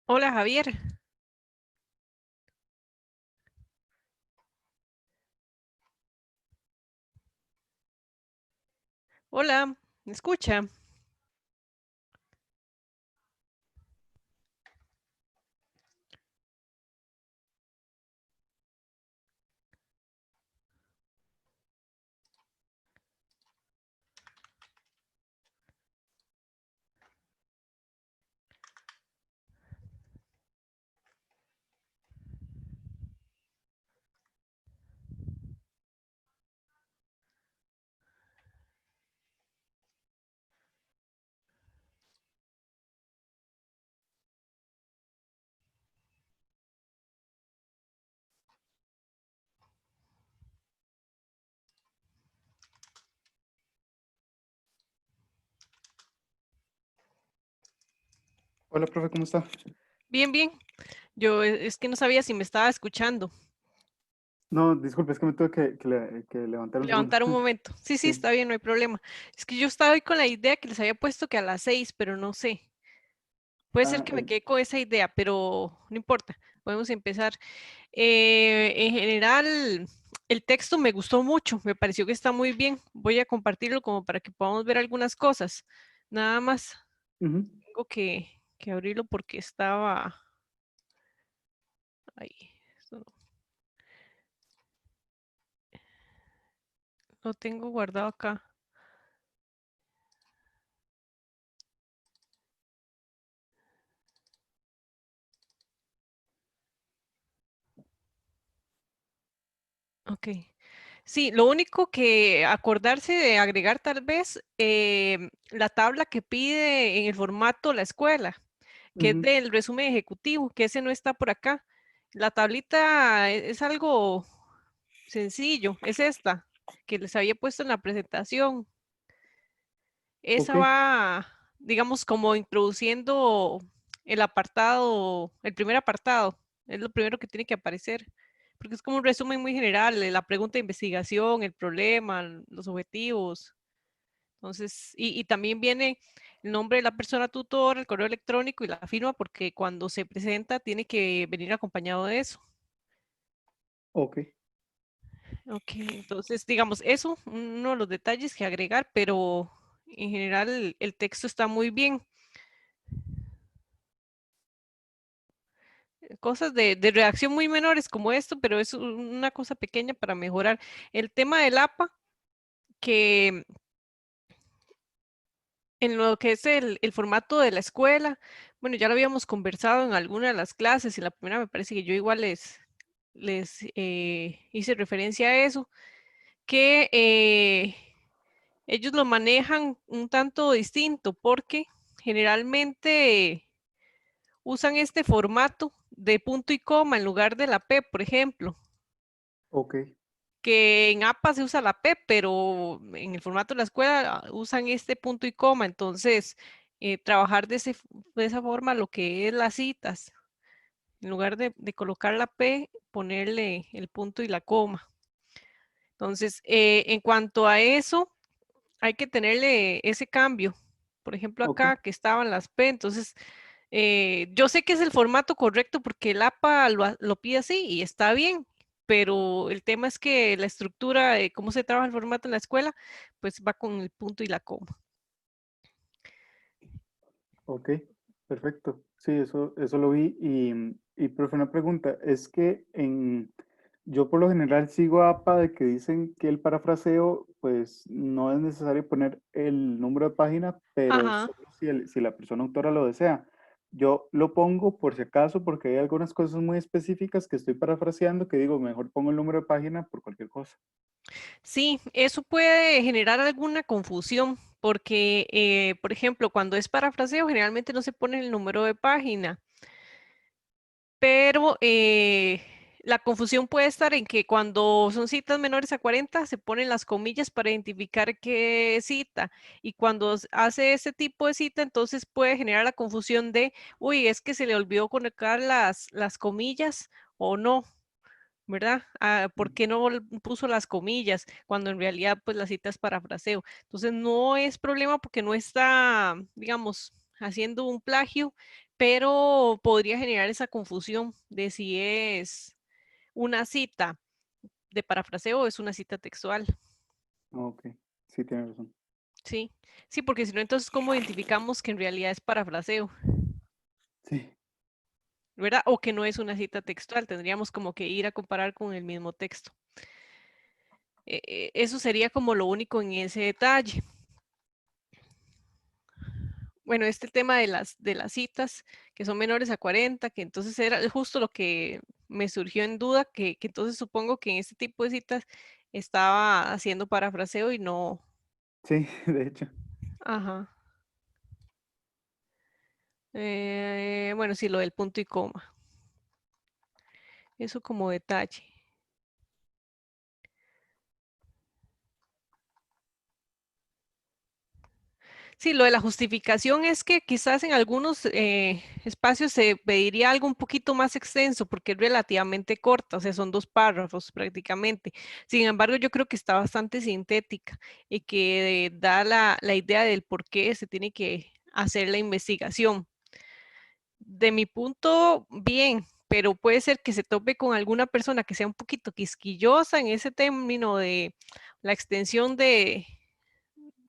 Hola Javier. Hola, ¿me escucha? Hola, profe, ¿cómo está? Bien, bien. Yo es que no sabía si me estaba escuchando. No, disculpe, es que me tuve que levantar un segundo. Levantar un momento. Sí, sí, Sí. está bien, no hay problema. Es que yo estaba hoy con la idea que les había puesto que a las 6, pero no sé. Puede ser Ah, que me quede con esa idea, pero no importa. Podemos empezar. En general, el texto me gustó mucho. Me pareció que está muy bien. Voy a compartirlo como para que podamos ver algunas cosas. Nada más ujú. tengo que abrirlo porque estaba ahí. Esto no. Lo tengo guardado acá. Ok. Sí, lo único que acordarse de agregar tal vez la tabla que pide en el formato la escuela, que es Ujú. del resumen ejecutivo, que ese no está por acá. La tablita es algo sencillo, es esta que les había puesto en la presentación. Ok, Esa va, digamos, como introduciendo el apartado, el primer apartado, es lo primero que tiene que aparecer, porque es como un resumen muy general, la pregunta de investigación, el problema, los objetivos. Entonces, y también viene el nombre de la persona tutora, el correo electrónico y la firma, porque cuando se presenta tiene que venir acompañado de eso. ok, Ok, entonces, digamos, eso, uno de los detalles que agregar, pero en general el texto está muy bien. Cosas de redacción muy menores como esto, pero es una cosa pequeña para mejorar. El tema del APA, que en lo que es el formato de la escuela, bueno, ya lo habíamos conversado en alguna de las clases y la primera me parece que yo igual les hice referencia a eso, que ellos lo manejan un tanto distinto porque generalmente usan este formato de punto y coma en lugar de la P, por ejemplo. ok, Que en APA se usa la P, pero en el formato de la escuela usan este punto y coma, entonces trabajar de esa forma lo que es las citas, en lugar de colocar la P, ponerle el punto y la coma. Entonces, en cuanto a eso, hay que tenerle ese cambio. Por ejemplo, ok, acá que estaban las P, entonces yo sé que es el formato correcto porque el APA lo pide así y está bien, pero el tema es que la estructura de cómo se trabaja el formato en la escuela, pues va con el punto y la coma. ok, perfecto. Sí, eso lo vi. Y profe, una pregunta, es que yo por lo general sigo APA de que dicen que el parafraseo, pues no es necesario poner el número de página, pero Ajá. solo si la persona autora lo desea. Yo lo pongo por si acaso, porque hay algunas cosas muy específicas que estoy parafraseando que digo, mejor pongo el número de página por cualquier cosa. Sí, eso puede generar alguna confusión porque, por ejemplo, cuando es parafraseo, generalmente no se pone el número de página. Pero la confusión puede estar en que cuando son citas menores a 40 se ponen las comillas para identificar qué cita y cuando hace ese tipo de cita entonces puede generar la confusión de, uy, es que se le olvidó conectar las comillas o no, ¿verdad? Ah, ¿por qué no puso las comillas cuando en realidad pues la cita es parafraseo? Entonces no es problema porque no está, digamos, haciendo un plagio, pero podría generar esa confusión de si es una cita de parafraseo o es una cita textual. Ok, sí, tiene razón. Sí, sí, porque si no, entonces, ¿cómo identificamos que en realidad es parafraseo? Sí, ¿Verdad? O que no es una cita textual. Tendríamos como que ir a comparar con el mismo texto. Eso sería como lo único en ese detalle. Bueno, este tema de las citas que son menores a 40, que entonces era justo lo que me surgió en duda, que entonces supongo que en este tipo de citas estaba haciendo parafraseo y no. sí, de hecho. Ajá. Bueno, sí, lo del punto y coma. Eso como detalle. Sí, lo de la justificación es que quizás en algunos espacios se pediría algo un poquito más extenso porque es relativamente corta, o sea, son 2 párrafos prácticamente. Sin embargo, yo creo que está bastante sintética y que da la idea del por qué se tiene que hacer la investigación. De mi punto, bien, pero puede ser que se tope con alguna persona que sea un poquito quisquillosa en ese término de la extensión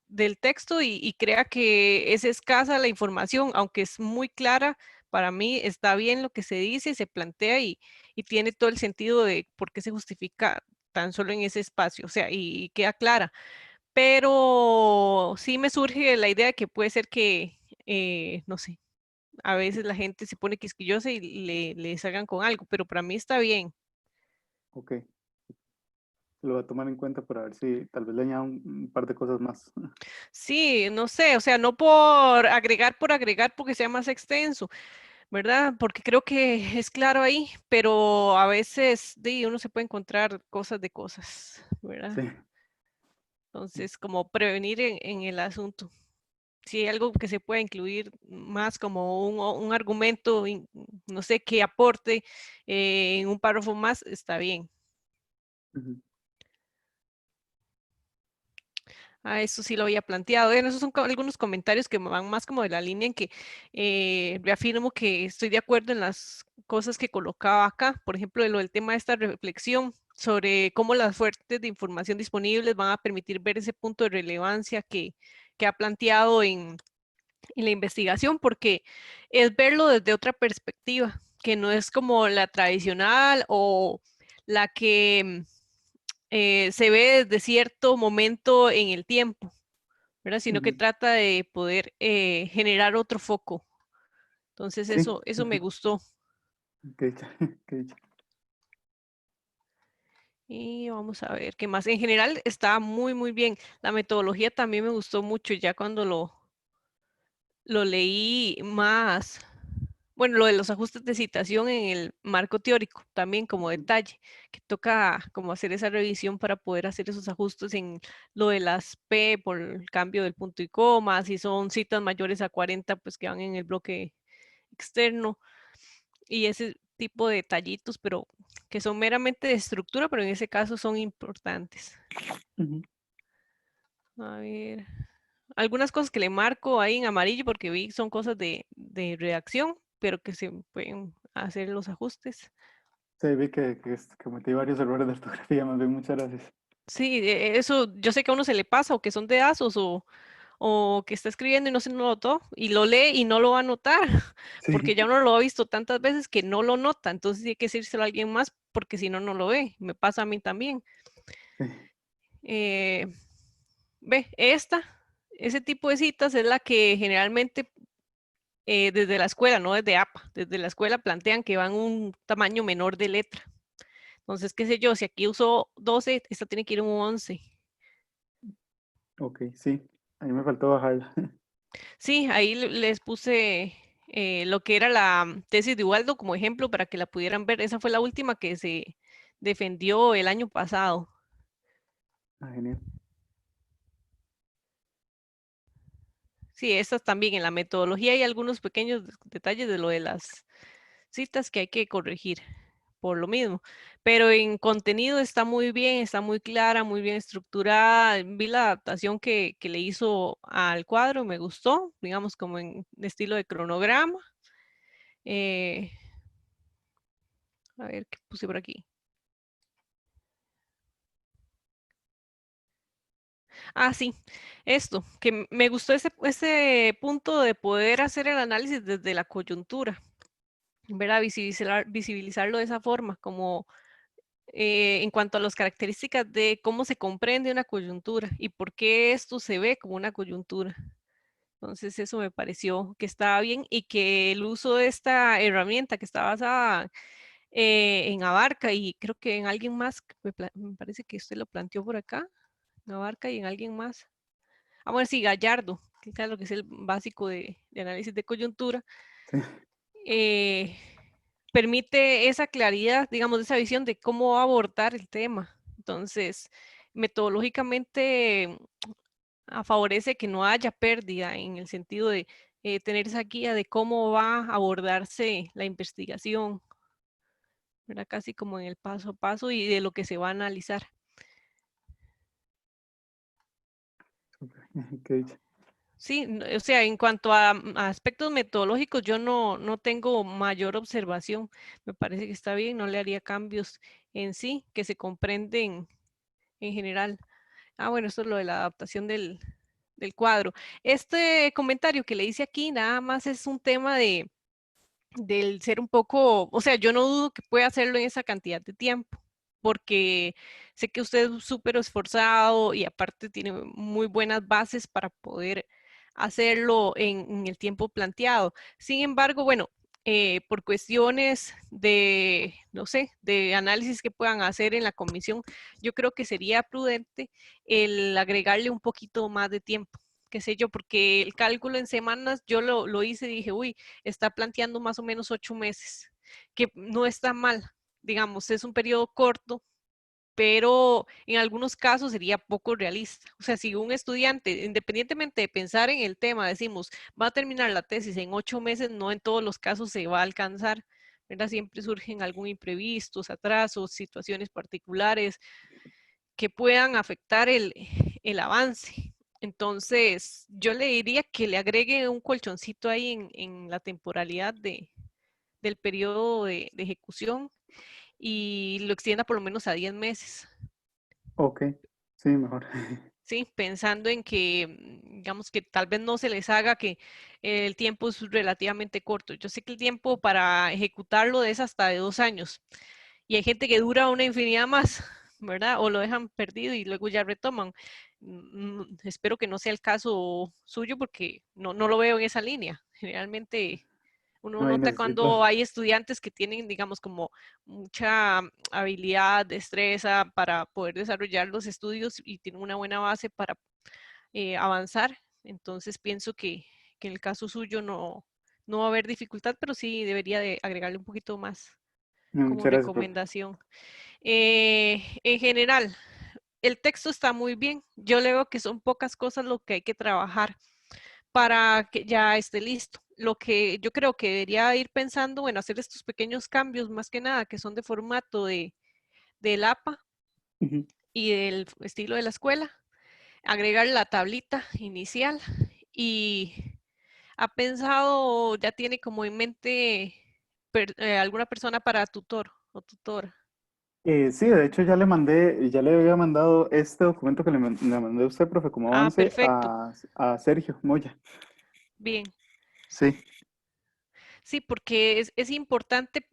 del texto y crea que es escasa la información, aunque es muy clara, para mí está bien lo que se dice, se plantea y tiene todo el sentido de por qué se justifica tan solo en ese espacio, o sea, y queda clara. Pero sí me surge la idea de que puede ser que, no sé, a veces la gente se pone quisquillosa y le salgan con algo, pero para mí está bien. Ok, lo voy a tomar en cuenta para ver si tal vez le añado un par de cosas más. Sí, no sé, o sea, no por agregar porque sea más extenso, ¿verdad? Porque creo que es claro ahí, pero a veces uno se puede encontrar cosas de cosas, ¿verdad? Sí, Entonces, como prevenir en el asunto. Si hay algo que se pueda incluir más como un argumento, no sé, que aporte en un párrafo más, está bien. ujú, Ah, eso sí lo había planteado. Bueno, esos son algunos comentarios que van más como de la línea en que reafirmo que estoy de acuerdo en las cosas que colocaba acá. Por ejemplo, de lo del tema de esta reflexión sobre cómo las fuentes de información disponibles van a permitir ver ese punto de relevancia que ha planteado en la investigación, porque es verlo desde otra perspectiva, que no es como la tradicional o la que se ve desde cierto momento en el tiempo, ¿verdad? Sino que ujú. trata de poder generar otro foco. Entonces Sí, eso me gustó. qué dicha, qué dicha. Y vamos a ver qué más. En general está muy, muy bien. La metodología también me gustó mucho ya cuando lo leí más. Bueno, lo de los ajustes de citación en el marco teórico, también como Ujú, detalle, que toca como hacer esa revisión para poder hacer esos ajustes en lo de las P por el cambio del punto y coma, si son citas mayores a 40, pues que van en el bloque externo y ese tipo de detallitos, pero que son meramente de estructura, pero en ese caso son importantes. ujú. A ver, algunas cosas que le marco ahí en amarillo porque vi son cosas de redacción, pero que se pueden hacer los ajustes. Sí, vi que cometí varios errores de ortografía, más bien, muchas gracias. Sí, eso yo sé que a uno se le pasa o que son dedazos o que está escribiendo y no se notó y lo lee y no lo va a notar porque Sí, ya uno lo ha visto tantas veces que no lo nota, entonces hay que decírselo a alguien más porque si no, no lo ve. Me pasa a mí también. sí, Eh, Ve, ese tipo de citas es la que generalmente desde la escuela, no desde APA, desde la escuela plantean que van un tamaño menor de letra. Entonces, qué sé yo, si aquí uso 12, esta tiene que ir un 11. ok, sí. A mí me faltó bajarla. Sí, ahí les puse lo que era la tesis de Ubaldo como ejemplo para que la pudieran ver. Esa fue la última que se defendió el año pasado. Ah, genial. Sí, estas también en la metodología hay algunos pequeños detalles de lo de las citas que hay que corregir por lo mismo. Pero en contenido está muy bien, está muy clara, muy bien estructurada. Vi la adaptación que le hizo al cuadro, me gustó, digamos como en estilo de cronograma. A ver, ¿qué puse por aquí? Ah, sí, esto, que me gustó ese punto de poder hacer el análisis desde la coyuntura, ¿verdad? Visibilizarlo de esa forma, como en cuanto a las características de cómo se comprende una coyuntura y por qué esto se ve como una coyuntura. Entonces eso me pareció que estaba bien y que el uso de esta herramienta que está basada en Abarca y creo que en alguien más, me parece que usted lo planteó por acá, en Abarca y en alguien más. Ah, bueno, sí, Gallardo, que es lo que es el básico de análisis de coyuntura, Sí. eh, permite esa claridad, digamos, esa visión de cómo abordar el tema. Entonces, metodológicamente favorece que no haya pérdida en el sentido de tener esa guía de cómo va a abordarse la investigación, ¿verdad? Casi como en el paso a paso y de lo que se va a analizar. Okay. Sí, o sea, en cuanto a aspectos metodológicos, yo no tengo mayor observación. Me parece que está bien, no le haría cambios en sí, que se comprenden en general. Ah, bueno, esto es lo de la adaptación del cuadro. Este comentario que le hice aquí nada más es un tema del ser un poco, o sea, yo no dudo que pueda hacerlo en esa cantidad de tiempo, porque sé que usted es súper esforzado y aparte tiene muy buenas bases para poder hacerlo en el tiempo planteado. Sin embargo, bueno, por cuestiones de, no sé, de análisis que puedan hacer en la comisión, yo creo que sería prudente el agregarle un poquito más de tiempo, qué sé yo, porque el cálculo en semanas yo lo hice y dije, uy, está planteando más o menos 8 meses, que no está mal, digamos, es un periodo corto, pero en algunos casos sería poco realista. O sea, si un estudiante, independientemente de pensar en el tema, decimos, va a terminar la tesis en 8 meses, no en todos los casos se va a alcanzar, ¿verdad? Siempre surgen algún imprevistos, atrasos, situaciones particulares que puedan afectar el avance. Entonces, yo le diría que le agregue un colchoncito ahí en la temporalidad del periodo de ejecución y lo extienda por lo menos a 10 meses. Ok, sí, mejor. Sí, pensando en que, digamos que tal vez no se les haga que el tiempo es relativamente corto. Yo sé que el tiempo para ejecutarlo es hasta de 2 años y hay gente que dura una infinidad más, ¿verdad? O lo dejan perdido y luego ya retoman. Espero que no sea el caso suyo porque no lo veo en esa línea. Generalmente uno No, y nota necesito, cuando hay estudiantes que tienen, digamos, como mucha habilidad, destreza para poder desarrollar los estudios y tienen una buena base para avanzar. Entonces pienso que en el caso suyo no va a haber dificultad, pero sí debería de agregarle un poquito más como muchas gracias, profe. recomendación. En general, el texto está muy bien. Yo le veo que son pocas cosas lo que hay que trabajar para que ya esté listo. Lo que yo creo que debería ir pensando, bueno, hacer estos pequeños cambios más que nada, que son de formato del APA Ujú. y del estilo de la escuela, agregar la tablita inicial y ha pensado, ya tiene como en mente alguna persona para tutor o tutora. Sí, de hecho ya le había mandado este documento que le mandé a usted, profe, como Ah, avance perfecto. a Sergio Moya. Bien. Sí, Sí, porque es importante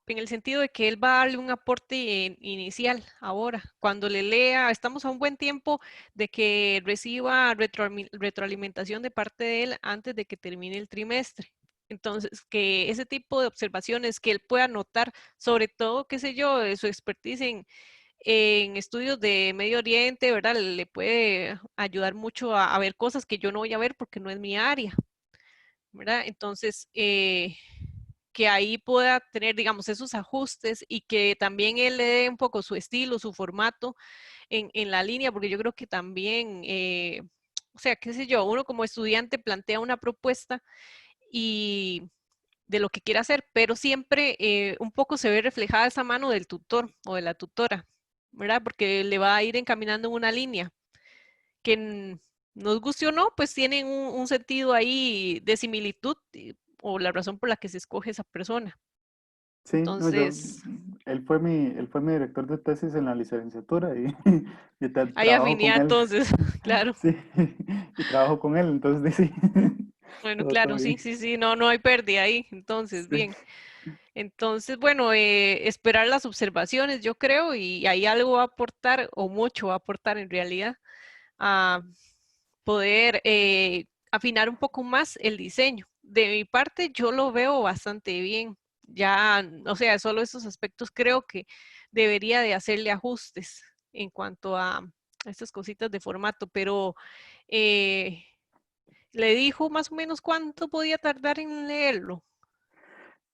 en el sentido de que él va a darle un aporte inicial ahora. Cuando le lea, estamos a un buen tiempo de que reciba retroalimentación de parte de él antes de que termine el trimestre. Entonces, que ese tipo de observaciones que él pueda notar, sobre todo, qué sé yo, de su expertise en estudios de Medio Oriente, ¿verdad? Le puede ayudar mucho a ver cosas que yo no voy a ver porque no es mi área. ¿Verdad? Entonces, que ahí pueda tener, digamos, esos ajustes y que también él le dé un poco su estilo, su formato en la línea, porque yo creo que también, o sea, qué sé yo, uno como estudiante plantea una propuesta y de lo que quiere hacer, pero siempre un poco se ve reflejada esa mano del tutor o de la tutora, ¿verdad? Porque le va a ir encaminando en una línea que nos guste o no, pues tienen un sentido ahí de similitud, o la razón por la que se escoge esa persona. Sí, no, Entonces, él fue mi director de tesis en la licenciatura y, y hay trabajo con afinidad él. entonces, claro. Sí, y trabajo con él, entonces sí, Bueno, todo claro, sí, bien. sí, sí, no, no hay pérdida ahí, entonces, Sí. bien. Entonces, bueno, esperar las observaciones, yo creo, y ahí algo va a aportar, o mucho va a aportar en realidad, a poder afinar un poco más el diseño. De mi parte, yo lo veo bastante bien. Ya, o sea, solo esos aspectos creo que debería de hacerle ajustes en cuanto a estas cositas de formato, pero eh, le dijo más o menos cuánto podía tardar en leerlo.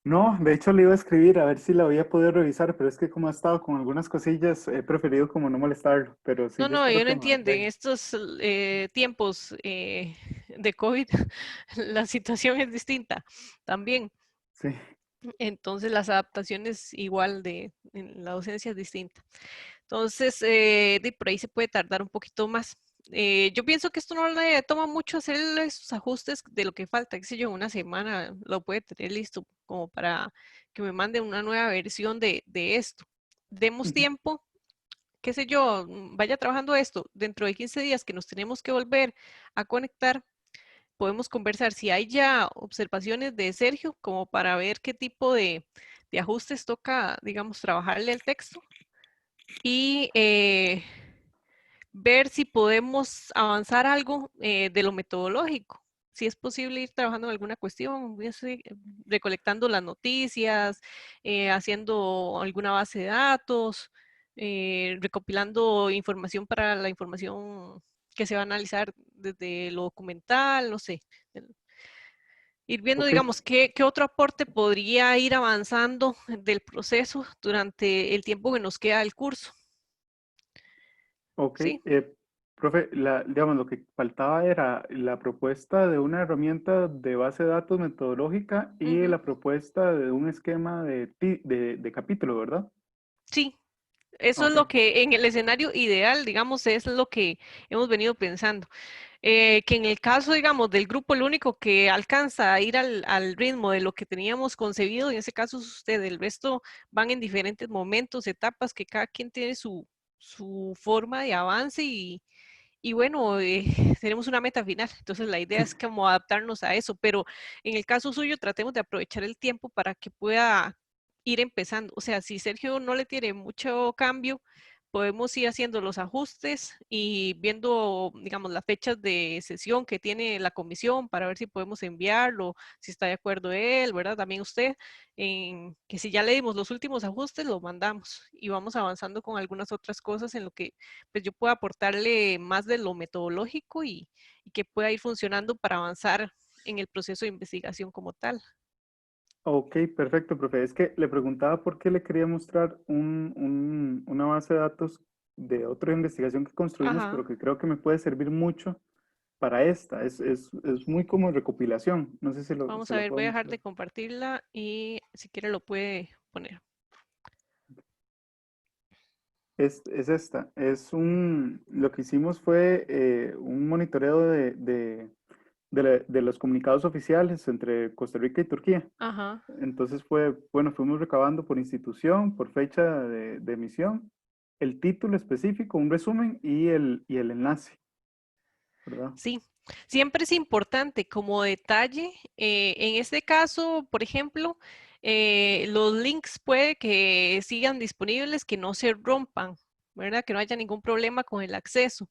No, de hecho le iba a escribir a ver si la había podido revisar, pero es que como ha estado con algunas cosillas, he preferido como no molestarlo, pero sí, No, yo no, espero yo no que me entiendo. En deje. estos tiempos de COVID, la situación es distinta también. Sí, Entonces, las adaptaciones igual en la docencia es distinta. Entonces, por ahí se puede tardar un poquito más. Yo pienso que esto no le toma mucho hacer esos ajustes de lo que falta, qué sé yo, una semana lo puede tener listo como para que me mande una nueva versión de esto. Demos ujú, tiempo, qué sé yo, vaya trabajando esto. Dentro de 15 días que nos tenemos que volver a conectar, podemos conversar si hay ya observaciones de Sergio como para ver qué tipo de ajustes toca, digamos, trabajarle el texto y ver si podemos avanzar algo de lo metodológico. Si es posible ir trabajando en alguna cuestión, recolectando las noticias, haciendo alguna base de datos, recopilando información para la información que se va a analizar desde lo documental, no sé. Ir viendo, ok, digamos, qué otro aporte podría ir avanzando del proceso durante el tiempo que nos queda del curso. ok. Sí. Profe, digamos, lo que faltaba era la propuesta de una herramienta de base de datos metodológica y Ujú. la propuesta de un esquema de capítulo, ¿verdad? Sí, eso es Ok, lo que en el escenario ideal, digamos, es lo que hemos venido pensando. Que en el caso, digamos, del grupo, el único que alcanza a ir al ritmo de lo que teníamos concebido, en ese caso es usted, el resto van en diferentes momentos, etapas, que cada quien tiene su forma de avance y bueno, tenemos una meta final. Entonces la idea sí. es como adaptarnos a eso, pero en el caso suyo tratemos de aprovechar el tiempo para que pueda ir empezando. O sea, si Sergio no le tiene mucho cambio, podemos ir haciendo los ajustes y viendo, digamos, las fechas de sesión que tiene la comisión para ver si podemos enviarlo, si está de acuerdo él, ¿verdad? También usted, en que si ya le dimos los últimos ajustes, lo mandamos y vamos avanzando con algunas otras cosas en lo que pues yo pueda aportarle más de lo metodológico y que pueda ir funcionando para avanzar en el proceso de investigación como tal. Ok, perfecto, profe. Es que le preguntaba por qué le quería mostrar una base de datos de otra investigación que construimos, pero Ajá. que creo que me puede servir mucho para esta. Es muy como recopilación. No sé si Vamos se a lo ver, puedo voy a dejar mostrar. de compartirla y si quiere lo puede poner. Es esta. Lo que hicimos fue un monitoreo de los comunicados oficiales entre Costa Rica y Turquía. Ajá. Entonces bueno, fuimos recabando por institución, por fecha de emisión, el título específico, un resumen y el enlace, ¿verdad? Sí, siempre es importante como detalle. En este caso, por ejemplo, los links puede que sigan disponibles, que no se rompan, ¿verdad? Que no haya ningún problema con el acceso.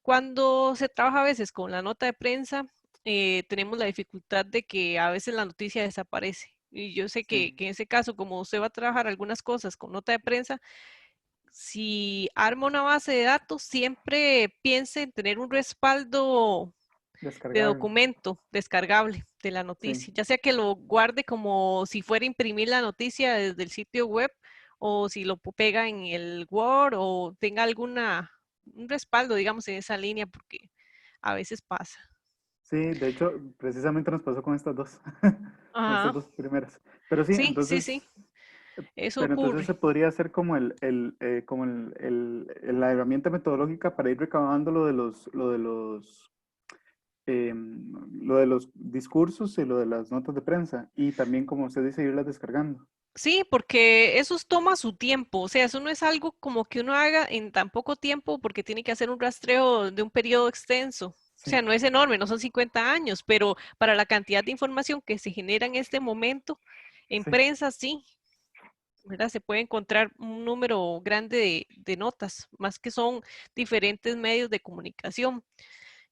Cuando se trabaja a veces con la nota de prensa, tenemos la dificultad de que a veces la noticia desaparece. Y yo sé Sí, que en ese caso, como usted va a trabajar algunas cosas con nota de prensa, si arma una base de datos, siempre piense en tener un respaldo de descargable. documento descargable de la Sí, noticia, ya sea que lo guarde como si fuera a imprimir la noticia desde el sitio web o si lo pega en el Word o tenga un respaldo, digamos, en esa línea, porque a veces pasa. sí, de hecho, precisamente nos pasó con estas dos, con estas Ajá, dos primeras. Pero sí, sí, sí, sí, eso pero entonces ocurre. se podría hacer como la herramienta metodológica para ir recabando lo de los lo de los discursos y lo de las notas de prensa. Y también, como usted dice, irlas descargando. Sí, porque eso toma su tiempo, o sea, eso no es algo como que uno haga en tan poco tiempo porque tiene que hacer un rastreo de un periodo extenso. O Sí, sea, no es enorme, no son 50 años, pero para la cantidad de información que se genera en este momento en sí, prensa, sí, ¿verdad? Se puede encontrar un número grande de notas, más que son diferentes medios de comunicación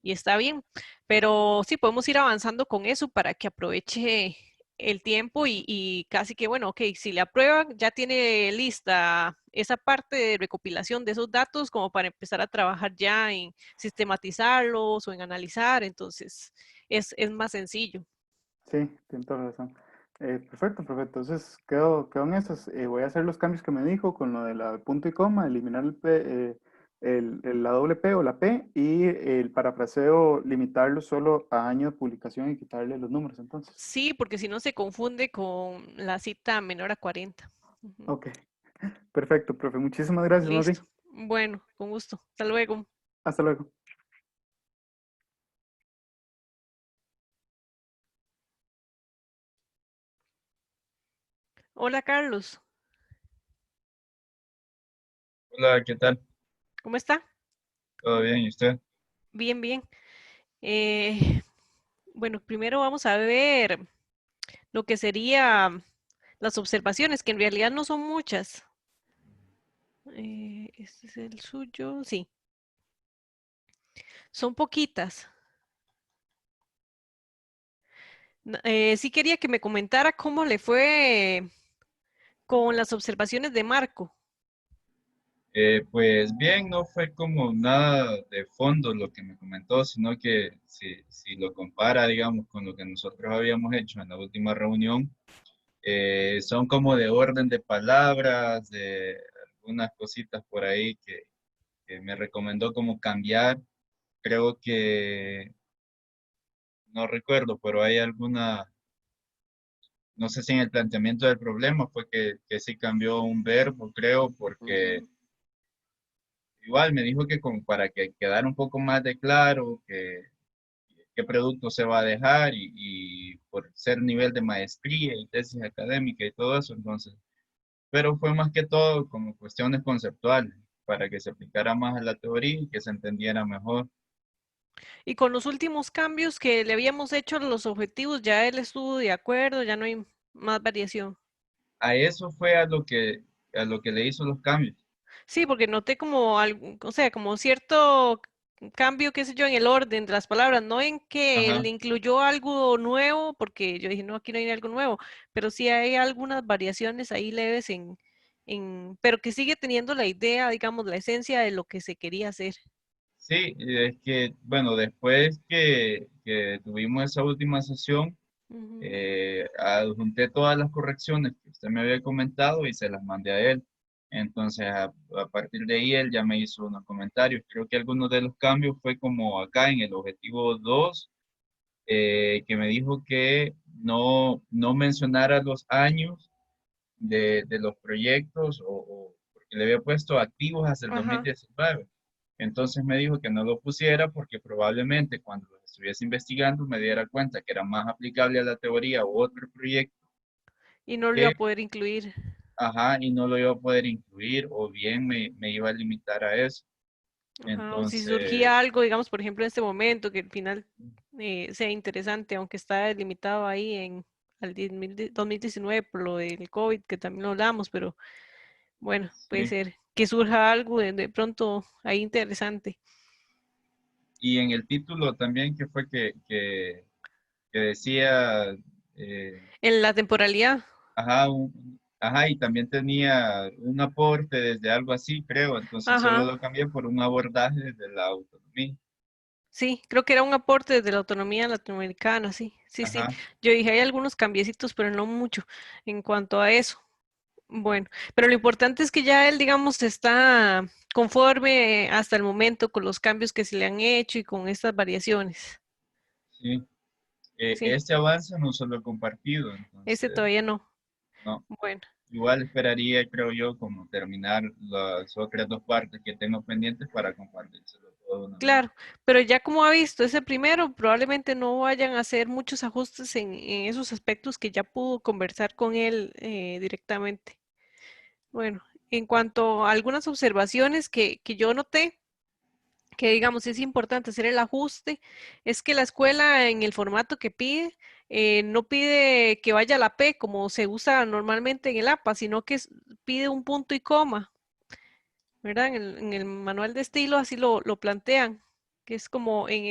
y está bien, pero sí podemos ir avanzando con eso para que aproveche el tiempo y casi que, bueno, ok, si le aprueban, ya tiene lista esa parte de recopilación de esos datos como para empezar a trabajar ya en sistematizarlos o en analizar, entonces es más sencillo. sí, tiene toda la razón. Perfecto, perfecto. Entonces, quedo en esas. Voy a hacer los cambios que me dijo con lo de la punto y coma, eliminar el P, la doble P o la P y el parafraseo, limitarlo solo a año de publicación y quitarle los números, entonces. Sí, porque si no se confunde con la cita menor a 40. Ujú. Ok, perfecto, profe. Muchísimas gracias, Listo. Mauri. Bueno, con gusto. Hasta luego. Hasta luego. Hola, Carlos. Hola, ¿qué tal? ¿Cómo está? ¿Todo bien? ¿Y usted? Bien, bien. Eh, bueno, primero vamos a ver lo que sería las observaciones, que en realidad no son muchas. Este es el suyo, sí, son poquitas. Sí quería que me comentara cómo le fue con las observaciones de Marco. Pues bien, no fue como nada de fondo lo que me comentó, sino que si lo compara, digamos, con lo que nosotros habíamos hecho en la última reunión, son como de orden de palabras, de algunas cositas por ahí que me recomendó como cambiar. Creo que, no recuerdo, pero hay alguna, no sé si en el planteamiento del problema fue que sí cambió un verbo, creo, porque Ujú. igual me dijo que como para que quedara un poco más de claro qué producto se va a dejar y por ser nivel de maestría y tesis académica y todo eso, entonces, pero fue más que todo como cuestiones conceptuales para que se aplicara más a la teoría y que se entendiera mejor. Y con los últimos cambios que le habíamos hecho a los objetivos, ya él estuvo de acuerdo, ya no hay más variación. A eso fue a lo que le hizo los cambios. Sí, porque noté como algo, o sea, como cierto cambio, qué sé yo, en el orden de las palabras, no en que él Ajá. incluyó algo nuevo, porque yo dije, no, aquí no hay algo nuevo, pero sí hay algunas variaciones ahí leves pero que sigue teniendo la idea, digamos, la esencia de lo que se quería hacer. Sí, es que, bueno, después que tuvimos esa última sesión, Ujú. adjunté todas las correcciones que usted me había comentado y se las mandé a él. Entonces, a partir de ahí, él ya me hizo unos comentarios. Creo que algunos de los cambios fue como acá en el objetivo 2 que me dijo que no mencionara los años de los proyectos porque le había puesto activos hasta el Ajá. 2019. Entonces me dijo que no lo pusiera porque probablemente cuando lo estuviese investigando me diera cuenta que era más aplicable a la teoría u otro proyecto Y no lo iba a que, poder incluir. ajá, y no lo iba a poder incluir o bien me iba a limitar a eso. Ajá, o si Entonces, surgía algo, digamos, por ejemplo, en este momento, que al final sea interesante, aunque está limitado ahí en al 2019 por lo del COVID, que también lo hablamos, pero bueno, puede sí. ser que surja algo de pronto ahí interesante. Y en el título también que fue que decía, En la temporalidad, ajá, ajá, y también tenía un aporte desde algo así, creo. Entonces solo ajá, lo cambié por un abordaje desde la autonomía. sí, creo que era un aporte desde la autonomía latinoamericana, sí, sí, sí. Ajá, Yo dije, hay algunos cambiecitos, pero no mucho en cuanto a eso. Bueno, pero lo importante es que ya él, digamos, está conforme hasta el momento con los cambios que se le han hecho y con estas variaciones. sí. Sí, Este avance no se lo he compartido, ese entonces, todavía no. no. Bueno. igual esperaría, creo yo, como terminar las otras dos partes que tengo pendientes para compartírselo todo de una vez. Claro, pero ya como ha visto ese primero, probablemente no vayan a hacer muchos ajustes en esos aspectos que ya pudo conversar con él directamente. Bueno, en cuanto a algunas observaciones que yo noté, que digamos es importante hacer el ajuste, es que la escuela en el formato que pide, no pide que vaya la P como se usa normalmente en el APA, sino que pide un punto y coma, ¿verdad? En el manual de estilo así lo plantean, que es como en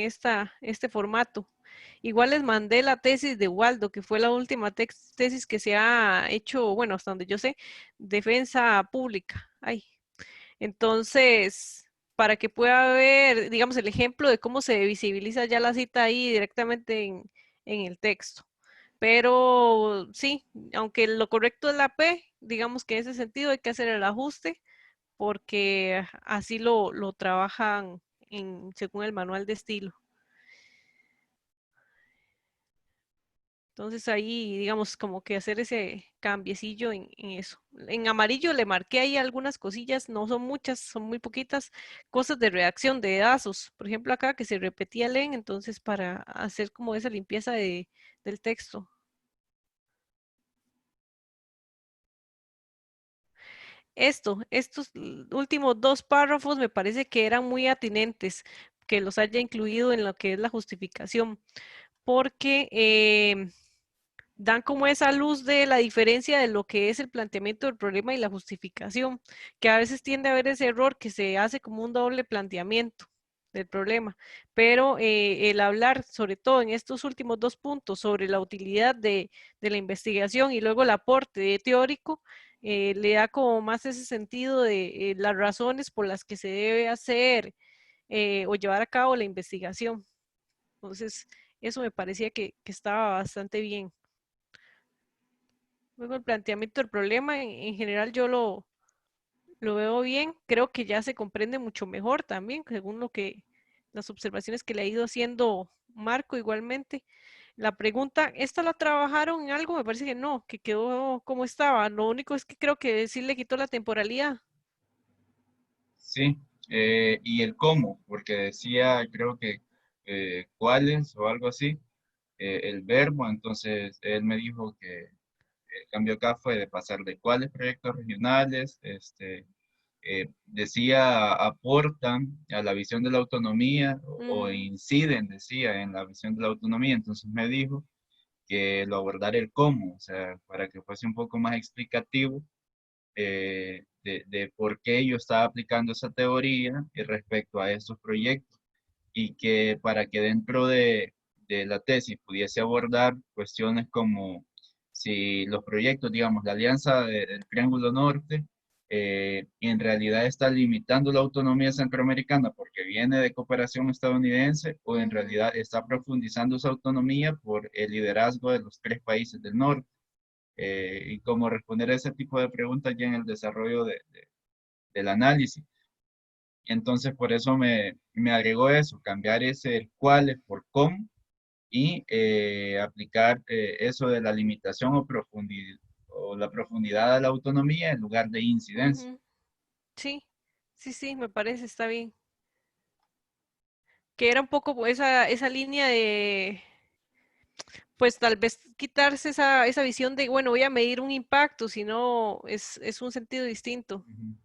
este formato. Igual les mandé la tesis de Waldo, que fue la última tesis que se ha hecho, bueno, hasta donde yo sé, defensa pública. Ay, entonces, para que pueda ver, digamos, el ejemplo de cómo se visibiliza ya la cita ahí directamente en el texto. Pero sí, aunque lo correcto es la P, digamos que en ese sentido hay que hacer el ajuste porque así lo trabajan según el manual de estilo. Entonces ahí, digamos, como que hacer ese cambiecillo en eso. En amarillo le marqué ahí algunas cosillas, no son muchas, son muy poquitas cosas de redacción, de edazos. Por ejemplo, acá que se repetía len, entonces para hacer como esa limpieza del texto. Estos últimos dos párrafos me parece que eran muy atinentes, que los haya incluido en lo que es la justificación, porque dan como esa luz de la diferencia de lo que es el planteamiento del problema y la justificación, que a veces tiende a haber ese error que se hace como un doble planteamiento del problema, pero el hablar, sobre todo en estos últimos dos puntos, sobre la utilidad de la investigación y luego el aporte teórico, le da como más ese sentido de las razones por las que se debe hacer o llevar a cabo la investigación. Entonces, eso me parecía que estaba bastante bien. Luego el planteamiento del problema, en general yo lo veo bien, creo que ya se comprende mucho mejor también, según las observaciones que le ha ido haciendo Marco igualmente. La pregunta, ¿esta la trabajaron en algo? Me parece que no, que quedó como estaba. Lo único es que creo que sí le quitó la temporalidad. Sí, y el cómo, porque decía, creo que cuáles o algo así, el verbo, entonces él me dijo que el cambio acá fue de pasar de cuáles proyectos regionales, decía, aportan a la visión de la autonomía o Ujú, inciden, decía, en la visión de la autonomía, entonces me dijo que lo abordara el cómo, o sea, para que fuese un poco más explicativo de por qué yo estaba aplicando esa teoría y respecto a estos proyectos y que para que dentro de la tesis pudiese abordar cuestiones como si los proyectos, digamos, la alianza del Triángulo Norte, en realidad está limitando la autonomía centroamericana porque viene de cooperación estadounidense o en ujú. realidad está profundizando su autonomía por el liderazgo de los tres países del norte. Y cómo responder a ese tipo de preguntas ya en el desarrollo del análisis. Entonces, por eso me agregó eso, cambiar ese cuál por cómo y aplicar eso de la limitación o la profundidad de la autonomía en lugar de incidencia. Ujú. Sí, sí, me parece, está bien. Que era un poco esa línea de, pues tal vez quitarse esa visión de, bueno, voy a medir un impacto, sino es un sentido distinto. Ujú.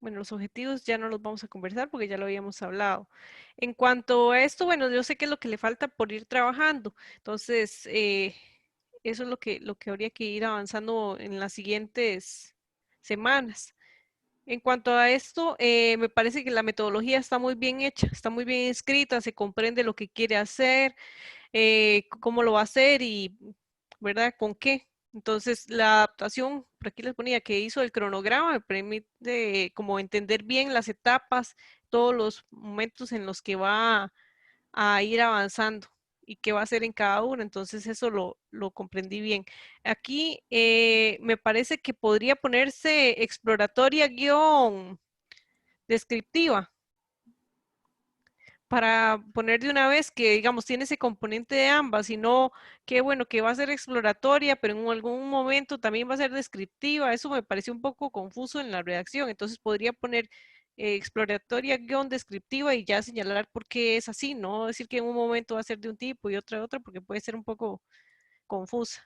Bueno, los objetivos ya no los vamos a conversar porque ya lo habíamos hablado. En cuanto a esto, bueno, yo sé que es lo que le falta por ir trabajando. Entonces, eso es lo que habría que ir avanzando en las siguientes semanas. En cuanto a esto, me parece que la metodología está muy bien hecha, está muy bien escrita, se comprende lo que quiere hacer, cómo lo va a hacer y, ¿verdad? ¿Con qué? Entonces, la adaptación, por aquí les ponía que hizo el cronograma, me permite como entender bien las etapas, todos los momentos en los que va a ir avanzando y qué va a hacer en cada uno. Entonces, eso lo comprendí bien. Aquí me parece que podría ponerse exploratoria guión descriptiva para poner de una vez que, digamos, tiene ese componente de ambas, sino que, bueno, que va a ser exploratoria, pero en algún momento también va a ser descriptiva. Eso me pareció un poco confuso en la redacción. Entonces podría poner exploratoria guión descriptiva y ya señalar por qué es así, no decir que en un momento va a ser de un tipo y otro de otro, porque puede ser un poco confusa.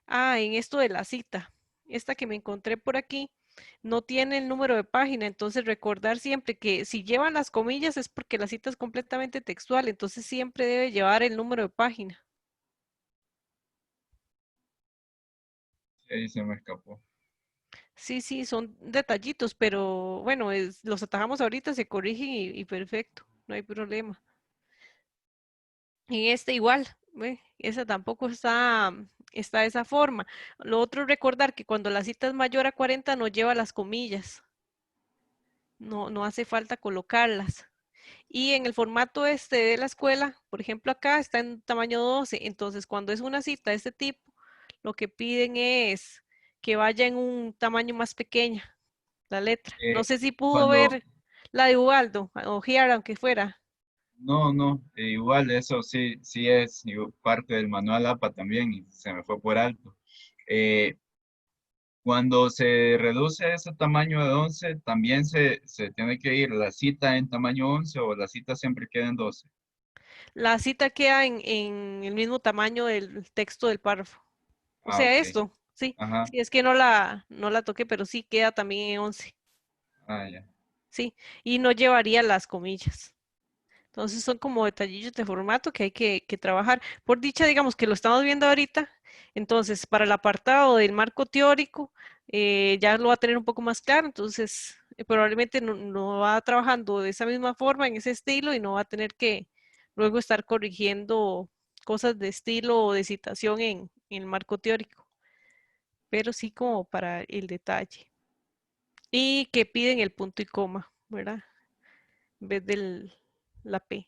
Ah, en esto de la cita, esta que me encontré por aquí, no tiene el número de página, entonces recordar siempre que si llevan las comillas es porque la cita es completamente textual, entonces siempre debe llevar el número de página. Ahí se me escapó. Sí, sí, son detallitos, pero bueno, los atajamos ahorita, se corrigen y perfecto, no hay problema. En este igual, ¿ve? Esa tampoco está de esa forma. Lo otro es recordar que cuando la cita es mayor a 40 no lleva las comillas, no hace falta colocarlas. Y en el formato este de la escuela, por ejemplo, acá está en tamaño 12, entonces cuando es una cita de este tipo, lo que piden es que vaya en un tamaño más pequeña la letra. No Eh, sé si pudo cuando, ver la de Ubaldo o Giar, aunque fuera. no, no, igual eso sí, sí es parte del manual APA también y se me fue por alto. Eh, Cuando se reduce ese tamaño de 11, también se tiene que ir la cita en tamaño 11 o la cita siempre queda en 12. La cita queda en el mismo tamaño del texto del párrafo. O Ah, sea, ok. esto, sí, Ajá. sí, es que no la toqué, pero sí queda también en 11, Ah, ya. sí, y no llevaría las comillas. Entonces son como detallillos de formato que hay que trabajar. Por dicha, digamos que lo estamos viendo ahorita. Entonces, para el apartado del marco teórico, ya lo va a tener un poco más claro. Entonces, probablemente no va trabajando de esa misma forma, en ese estilo, y no va a tener que luego estar corrigiendo cosas de estilo o de citación en el marco teórico. Pero sí como para el detalle. Y que piden el punto y coma, ¿verdad? En vez de la P.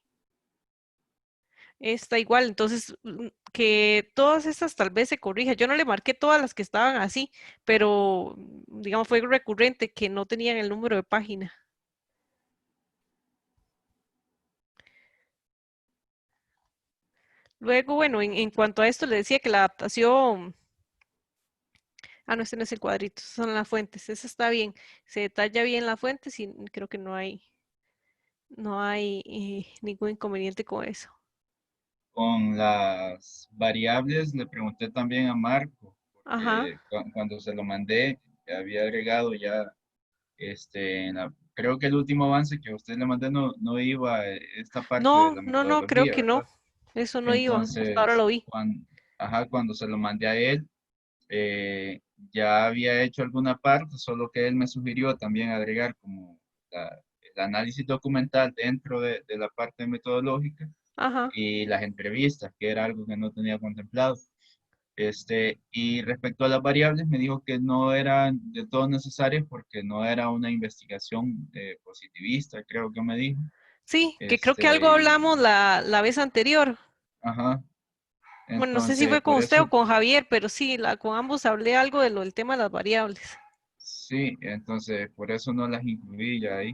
Está igual, entonces que todas estas tal vez se corrijan. Yo no le marqué todas las que estaban así, pero digamos fue recurrente que no tenían el número de página. Luego, bueno, en cuanto a esto, le decía que la adaptación, no, este no es el cuadrito, son las fuentes, eso está bien, se detalla bien la fuente, y creo que no hay ningún inconveniente con eso. Con las variables le pregunté también a Marco, Ajá. porque cuando se lo mandé, había agregado ya, creo que el último avance que a usted le mandé no iba esta parte de No, la no, no, creo metodología, que no. ¿verdad? Eso no iba, hasta ahora Entonces, lo vi. cuando se lo mandé a él, ya había hecho alguna parte, solo que él me sugirió también agregar como el análisis documental dentro de la parte metodológica Ajá. y las entrevistas, que era algo que no tenía contemplado. Y respecto a las variables, me dijo que no eran de todo necesarias porque no era una investigación positivista, creo que me dijo. Sí, que creo que algo hablamos la vez anterior. Ajá, Bueno, no sé si entonces fue con por usted o eso, con Javier, pero sí, con ambos hablé algo del tema de las variables. sí, entonces por eso no las incluí ya ahí.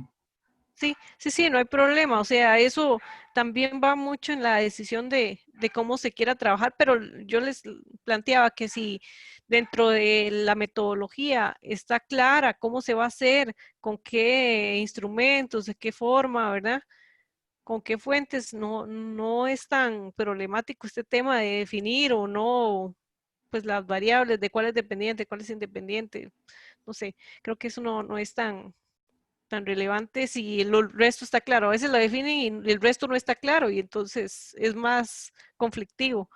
Sí, sí, sí, no hay problema. O sea, eso también va mucho en la decisión de cómo se quiera trabajar, pero yo les planteaba que si dentro de la metodología está clara cómo se va a hacer, con qué instrumentos, de qué forma, ¿verdad? Con qué fuentes, no es tan problemático este tema de definir o no, pues las variables de cuál es dependiente, cuál es independiente. No sé, creo que eso no es tan relevante si el resto está claro. A veces lo definen y el resto no está claro y entonces es más conflictivo.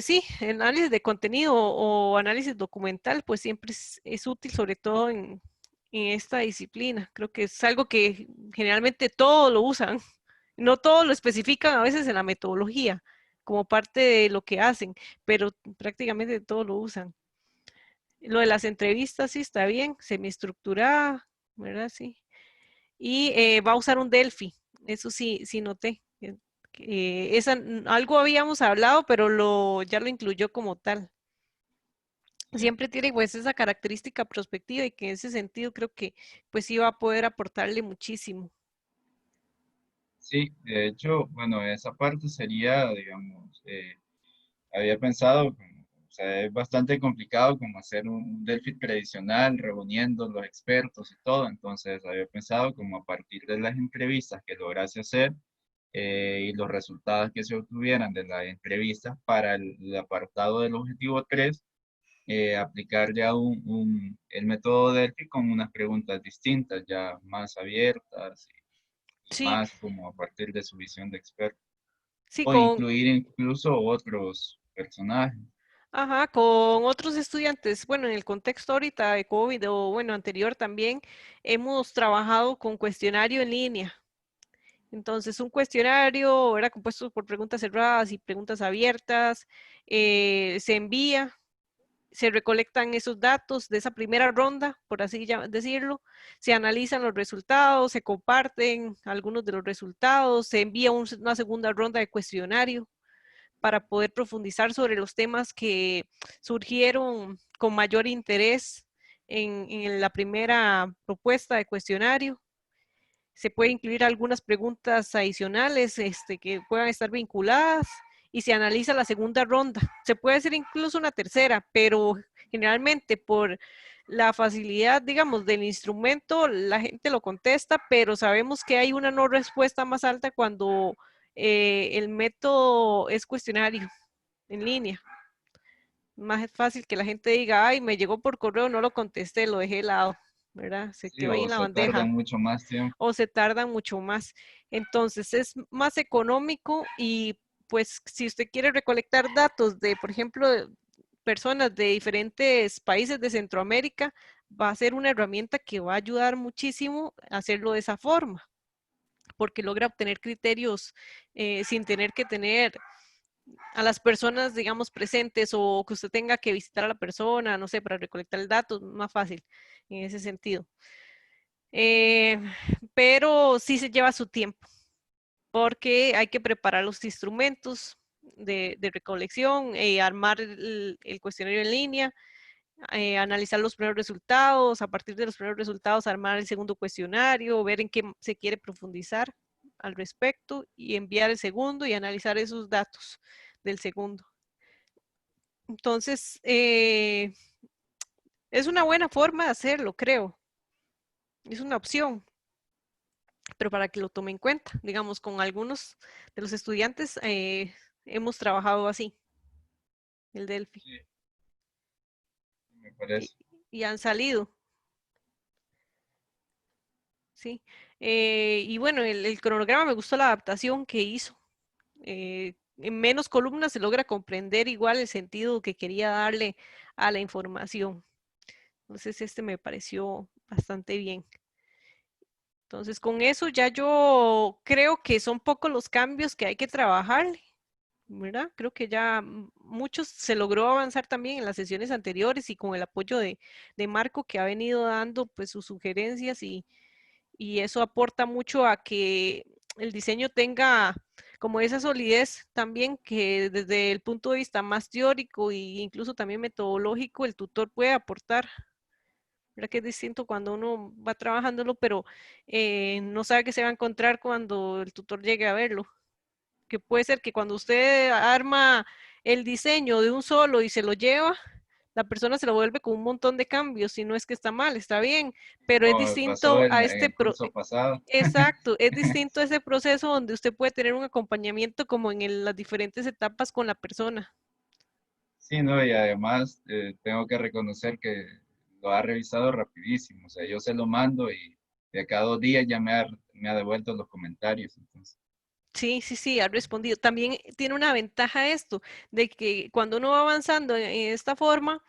Sí, análisis de contenido o análisis documental, pues siempre es útil, sobre todo en esta disciplina. Creo que es algo que generalmente todos lo usan, no todos lo especifican a veces en la metodología como parte de lo que hacen, pero prácticamente todos lo usan. Lo de las entrevistas sí está bien, semiestructurada, ¿verdad? Sí. Y va a usar un Delphi, eso sí, sí noté. Algo habíamos hablado, pero ya lo incluyó como tal. siempre tiene pues esa característica prospectiva y que en ese sentido creo que pues sí va a poder aportarle muchísimo. Sí, de hecho, bueno, esa parte sería, digamos, había pensado, o sea, es bastante complicado como hacer un Delphi tradicional, reuniendo los expertos y todo, entonces había pensado como a partir de las entrevistas que lograse hacer y los resultados que se obtuvieran de las entrevistas para el apartado del objetivo 3, aplicar ya el método Delphi con unas preguntas distintas, ya más abiertas y Sí, más como a partir de su visión de experto, sí, o incluir incluso otros personajes. ajá, con otros estudiantes, bueno, en el contexto ahorita de COVID o bueno, anterior también, hemos trabajado con cuestionario en línea. Entonces, un cuestionario era compuesto por preguntas cerradas y preguntas abiertas, se envía, se recolectan esos datos de esa primera ronda, por así decirlo, se analizan los resultados, se comparten algunos de los resultados, se envía una segunda ronda de cuestionario para poder profundizar sobre los temas que surgieron con mayor interés en la primera propuesta de cuestionario. Se puede incluir algunas preguntas adicionales que puedan estar vinculadas y se analiza la segunda ronda. Se puede hacer incluso una tercera, pero generalmente por la facilidad, digamos, del instrumento, la gente lo contesta, pero sabemos que hay una no respuesta más alta cuando el método es cuestionario en línea. Más fácil que la gente diga, ay, me llegó por correo, no lo contesté, lo dejé de lado, ¿verdad? Se Sí, quedó ahí o en la se tardan bandeja mucho más tiempo. o se tardan mucho más. Entonces es más económico y pues si usted quiere recolectar datos de, por ejemplo, de personas de diferentes países de Centroamérica, va a ser una herramienta que va a ayudar muchísimo a hacerlo de esa forma, porque logra obtener criterios sin tener que tener a las personas, digamos, presentes o que usted tenga que visitar a la persona, no sé, para recolectar el dato, más fácil en ese sentido. Eh, pero sí se lleva su tiempo porque hay que preparar los instrumentos de recolección, armar el cuestionario en línea, analizar los primeros resultados, a partir de los primeros resultados armar el segundo cuestionario, ver en qué se quiere profundizar al respecto y enviar el segundo y analizar esos datos del segundo. Entonces, es una buena forma de hacerlo, creo. Es una opción, pero para que lo tome en cuenta. Digamos, con algunos de los estudiantes hemos trabajado así, el Delphi, Sí, me y, parece. y han salido, ¿sí? Y bueno, el cronograma me gustó la adaptación que hizo. En menos columnas se logra comprender igual el sentido que quería darle a la información. Entonces, este me pareció bastante bien. Entonces, con eso ya yo creo que son pocos los cambios que hay que trabajar, ¿verdad? Creo que ya muchos se logró avanzar también en las sesiones anteriores y con el apoyo de Marco que ha venido dando pues sus sugerencias y eso aporta mucho a que el diseño tenga como esa solidez también que desde el punto de vista más teórico e incluso también metodológico el tutor puede aportar. ¿Verdad que es distinto cuando uno va trabajándolo, pero no sabe qué se va a encontrar cuando el tutor llegue a verlo? Que puede ser que cuando usted arma el diseño de un solo y se lo lleva, la persona se lo vuelve con un montón de cambios, y no es que está mal, está bien, pero es Como me pasó distinto a en el curso pasado. exacto, es distinto a ese proceso donde usted puede tener un acompañamiento como en las diferentes etapas con la persona. Sí, no, y además tengo que reconocer que lo ha revisado rapidísimo. O sea, yo se lo mando y de acá 2 días ya me ha devuelto los comentarios. Entonces, Sí, sí, sí, ha respondido. También tiene una ventaja esto, de que cuando uno va avanzando en esta forma,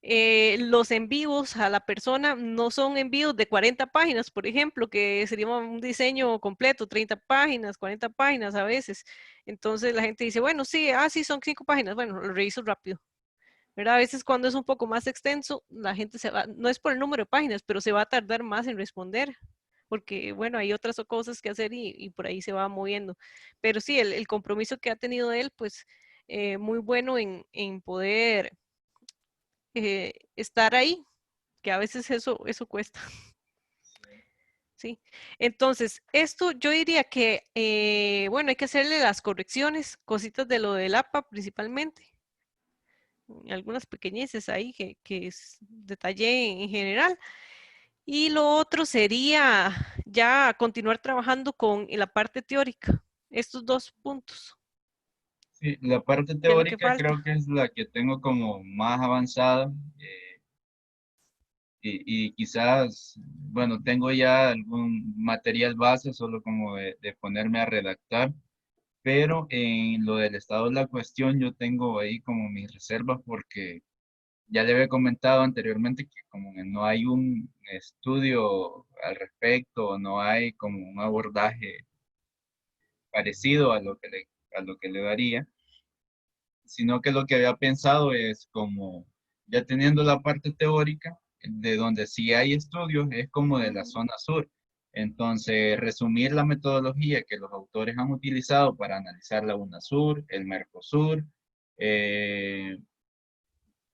los envíos a la persona no son envíos de 40 páginas, por ejemplo, que sería un diseño completo, 30 páginas, 40 páginas a veces. Entonces la gente dice, bueno, sí, sí, son 5 páginas, bueno, lo reviso rápido. ¿Verdad? A veces cuando es un poco más extenso, la gente se va, no es por el número de páginas, pero se va a tardar más en responder, porque bueno, hay otras cosas que hacer y por ahí se va moviendo. Pero sí, el compromiso que ha tenido él, pues muy bueno en poder estar ahí, que a veces eso cuesta. Sí, entonces, esto yo diría que, bueno, hay que hacerle las correcciones, cositas de lo del APA principalmente, algunas pequeñeces ahí que detallé en general. Y lo otro sería ya continuar trabajando con la parte teórica, estos 2 puntos Sí, la parte de lo que teórica creo falta. que es la que tengo como más avanzada. Y quizás, bueno, tengo ya algún material base, solo como de ponerme a redactar, pero en lo del estado de la cuestión yo tengo ahí como mis reservas porque ya le había comentado anteriormente que como que no hay un estudio al respecto, no hay como un abordaje parecido a lo que le daría, sino que lo que había pensado es como, ya teniendo la parte teórica, de donde sí hay estudios, es como de la zona sur. Entonces, resumir la metodología que los autores han utilizado para analizar la UNASUR, el Mercosur, eh,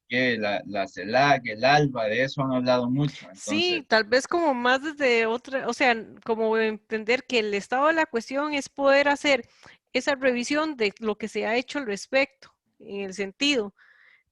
que la CELAC, el ALBA, de eso han hablado mucho. Sí, Entonces, tal vez como más desde otra, o sea, como entender que el estado de la cuestión es poder hacer esa revisión de lo que se ha hecho al respecto, en el sentido,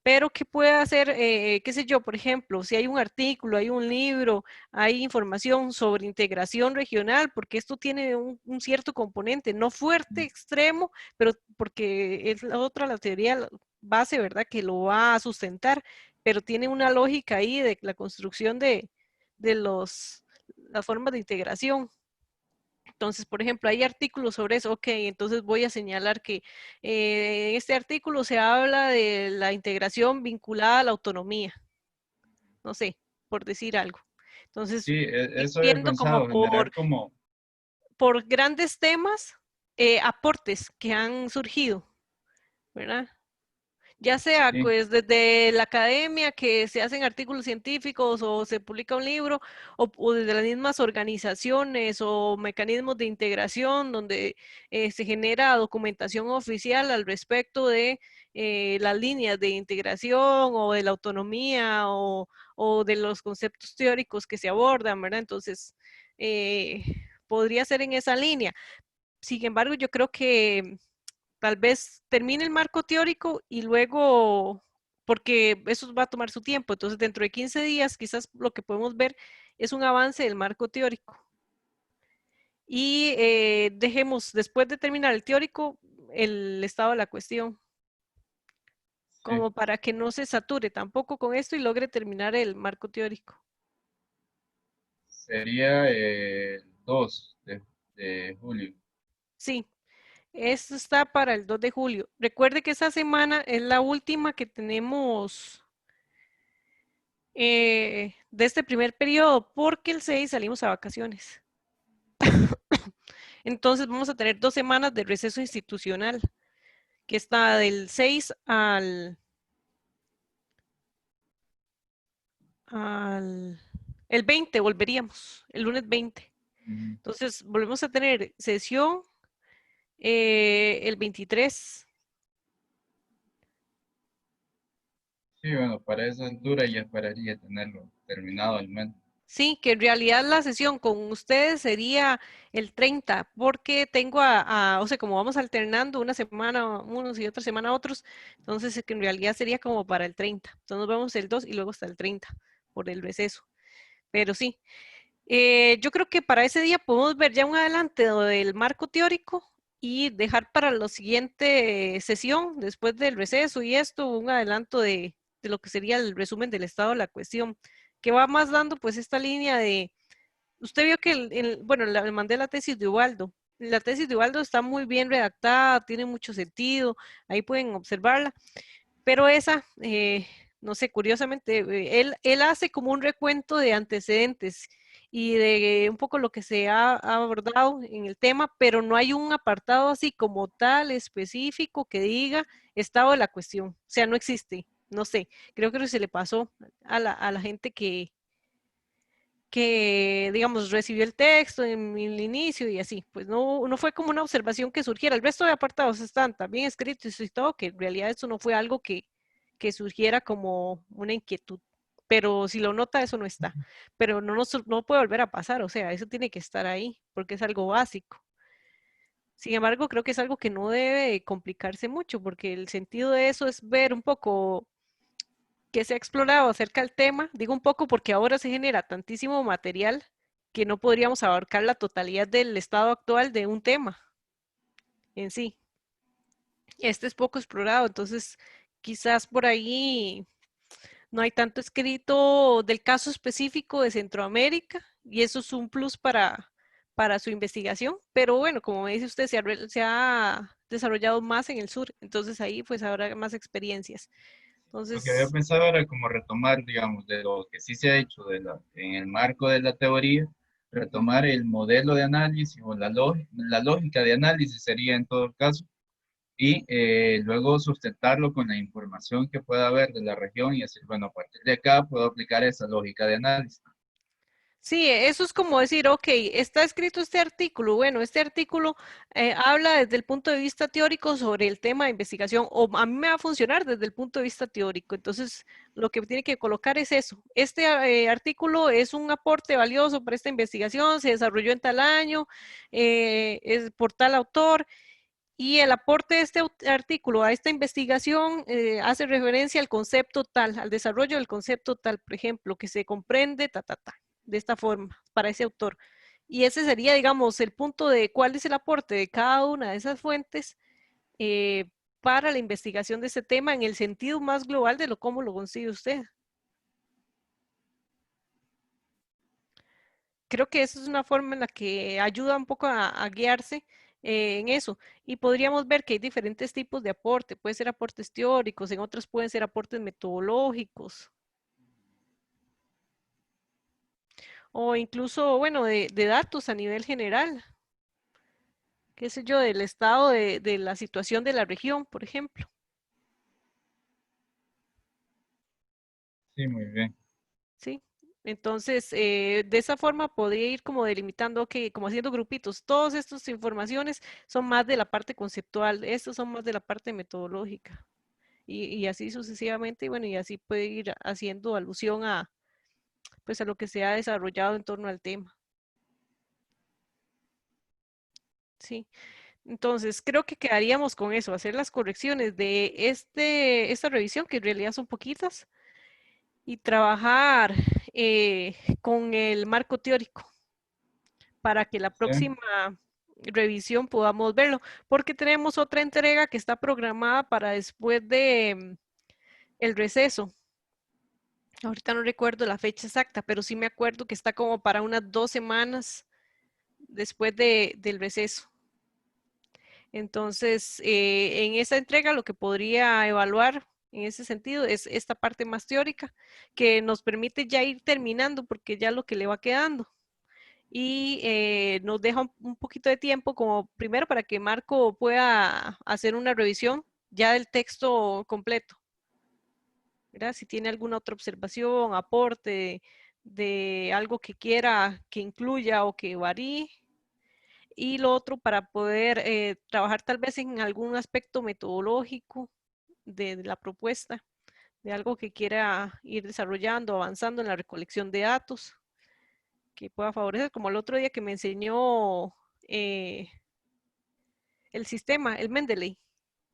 pero que pueda hacer, qué sé yo, por ejemplo, si hay un artículo, hay un libro, hay información sobre integración regional, porque esto tiene un cierto componente, no fuerte, extremo, pero porque es la otra, la teoría base, ¿verdad?, que lo va a sustentar, pero tiene una lógica ahí de la construcción de las formas de integración. Entonces, por ejemplo, hay artículos sobre eso, ok, entonces voy a señalar que en este artículo se habla de la integración vinculada a la autonomía, no sé, por decir algo. Entonces, sí, ir eso había viendo como pensado, generar como, por grandes temas, aportes que han surgido, ¿verdad? Ya sea sí, pues desde la academia que se hacen artículos científicos o se publica un libro o desde las mismas organizaciones o mecanismos de integración donde se genera documentación oficial al respecto de las líneas de integración o de la autonomía o de los conceptos teóricos que se abordan, ¿verdad? Entonces, eh, podría ser en esa línea. Sin embargo, yo creo que tal vez termine el marco teórico y luego, porque eso va a tomar su tiempo, entonces dentro de 15 días quizás lo que podemos ver es un avance del marco teórico. Y dejemos, después de terminar el teórico, el estado de la cuestión, sí, como para que no se sature tampoco con esto y logre terminar el marco teórico. sería el 2 de julio. Sí, esto está para el 2 de julio. Recuerde que esta semana es la última que tenemos de este primer periodo, porque el 6 salimos a vacaciones. Entonces vamos a tener 2 semanas de receso institucional, que está del 6 al el 20, volveríamos, el lunes 20. Ujú. Entonces volvemos a tener sesión el 23. Sí, bueno, para esa altura ya esperaría tenerlo terminado al menos. Sí, que en realidad la sesión con ustedes sería el 30, porque tengo o sea, como vamos alternando una semana unos y otra semana otros, entonces que en realidad sería como para el 30. Entonces nos vemos el 2 y luego hasta el 30 por el receso. Pero sí, yo creo que para ese día podemos ver ya un adelanto del marco teórico y dejar para la siguiente sesión, después del receso y esto, un adelanto de lo que sería el resumen del estado de la cuestión, que va más dando pues esta línea de, usted vio que, bueno, le mandé la tesis de Ubaldo. La tesis de Ubaldo está muy bien redactada, tiene mucho sentido, ahí pueden observarla, pero esa, no sé, curiosamente, él hace como un recuento de antecedentes y de un poco lo que se ha abordado en el tema, pero no hay un apartado así como tal específico que diga estado de la cuestión. O sea, no existe, no sé, creo que se le pasó a la gente que, digamos, recibió el texto en el inicio y así, pues no fue como una observación que surgiera. El resto de apartados están también escritos y todo, que en realidad eso no fue algo que que surgiera como una inquietud. Pero si lo nota, eso no está. Pero no puede volver a pasar, o sea, eso tiene que estar ahí, porque es algo básico. Sin embargo, creo que es algo que no debe complicarse mucho, porque el sentido de eso es ver un poco qué se ha explorado acerca del tema. Digo un poco porque ahora se genera tantísimo material que no podríamos abarcar la totalidad del estado actual de un tema en sí. Este es poco explorado, entonces quizás por ahí no hay tanto escrito del caso específico de Centroamérica y eso es un plus para su investigación, pero bueno, como me dice usted, se ha desarrollado más en el sur, entonces ahí pues habrá más experiencias. Lo que había Entonces, pensado era como retomar, digamos, de lo que sí se ha hecho en el marco de la teoría, retomar el modelo de análisis o la lógica de análisis sería en todo caso, y luego sustentarlo con la información que pueda haber de la región y decir, bueno, a partir de acá puedo aplicar esa lógica de análisis. sí, eso es como decir, ok, está escrito este artículo. Bueno, este artículo habla desde el punto de vista teórico sobre el tema de investigación, o a mí me va a funcionar desde el punto de vista teórico. Entonces, lo que tiene que colocar es eso. Este artículo es un aporte valioso para esta investigación, se desarrolló en tal año, es por tal autor. Y el aporte de este artículo a esta investigación hace referencia al concepto tal, al desarrollo del concepto tal, por ejemplo, que se comprende de esta forma para ese autor. Y ese sería, digamos, el punto de cuál es el aporte de cada una de esas fuentes eh, para la investigación de este tema en el sentido más global de cómo lo consigue usted. Creo que esa es una forma en la que ayuda un poco a guiarse en eso. Y podríamos ver que hay diferentes tipos de aporte. Pueden ser aportes teóricos, en otros pueden ser aportes metodológicos. O incluso, bueno, de datos a nivel general. Qué sé yo, del estado de la situación de la región, por ejemplo. Sí, muy bien. ¿Sí? Entonces, de esa forma podría ir como delimitando, que como haciendo grupitos. Todas estas informaciones son más de la parte conceptual, estos son más de la parte metodológica. Y así sucesivamente, y bueno, y así puede ir haciendo alusión pues a lo que se ha desarrollado en torno al tema. Sí. Entonces, creo que quedaríamos con eso, hacer las correcciones de esta revisión, que en realidad son poquitas, y trabajar con el marco teórico para que la Sí. próxima revisión podamos verlo, porque tenemos otra entrega que está programada para después de el receso. Ahorita no recuerdo la fecha exacta, pero sí me acuerdo que está como para unas 2 semanas después del receso. Entonces, en esa entrega lo que podría evaluar en ese sentido es esta parte más teórica que nos permite ya ir terminando porque ya lo que le va quedando. Y nos deja un poquito de tiempo como primero para que Marco pueda hacer una revisión ya del texto completo. ¿Verdad? Si tiene alguna otra observación, aporte de algo que quiera que incluya o que varíe. Y lo otro para poder trabajar tal vez en algún aspecto metodológico de la propuesta, de algo que quiera ir desarrollando, avanzando en la recolección de datos, que pueda favorecer, como el otro día que me enseñó el sistema, el Mendeley,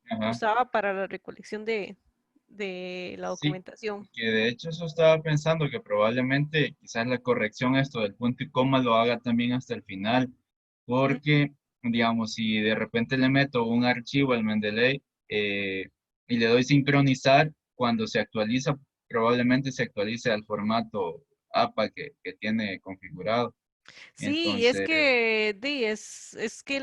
que Ajá. usaba para la recolección de la Sí, documentación. que de hecho eso estaba pensando que probablemente quizás la corrección esto del punto y coma lo haga también hasta el final, Mm, porque digamos, si de repente le meto un archivo al Mendeley y le doy sincronizar, cuando se actualiza, probablemente se actualice al formato APA que tiene configurado. sí, es Entonces, que es que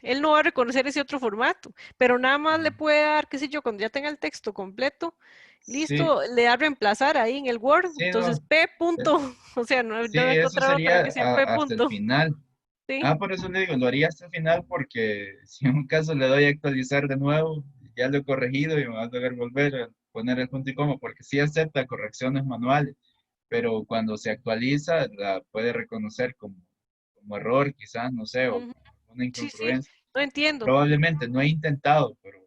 él no va a reconocer ese otro formato, pero nada más le puede dar, qué sé yo, cuando ya tenga el texto completo, sí, listo, le da reemplazar ahí en el Word, sí, entonces no, P eh, punto, o sea, sí, no va a eso encontrar otra que sería sea P hasta el punto, final. sí. Ah, por eso le digo, lo haría hasta el final porque si en un caso le doy a actualizar de nuevo, ya lo he corregido y me va a tocar volver a poner el punto y coma, porque sí acepta correcciones manuales, pero cuando se actualiza la puede reconocer como error, quizás, no sé, o Ujú. una Sí, sí, incongruencia. no entiendo. Probablemente, no he intentado, pero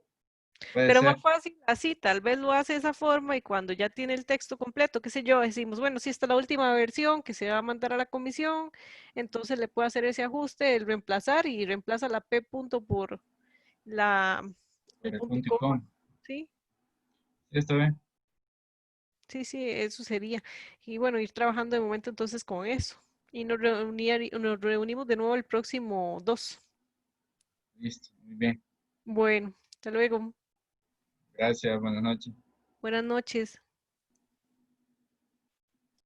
Puede Pero ser. más fácil así, tal vez lo hace de esa forma y cuando ya tiene el texto completo, qué sé yo, decimos, bueno, si esta es la última versión que se va a mandar a la comisión, entonces le puede hacer ese ajuste, el reemplazar y reemplaza la P punto por la, el Por el punto y punto y coma, coma. ¿sí? Sí, está bien. Sí, sí, eso sería. Y bueno, ir trabajando de momento entonces con eso. Y nos reunimos de nuevo el próximo 2. Listo. Muy bien. Bueno, hasta luego. Gracias. Buenas noches. Buenas noches.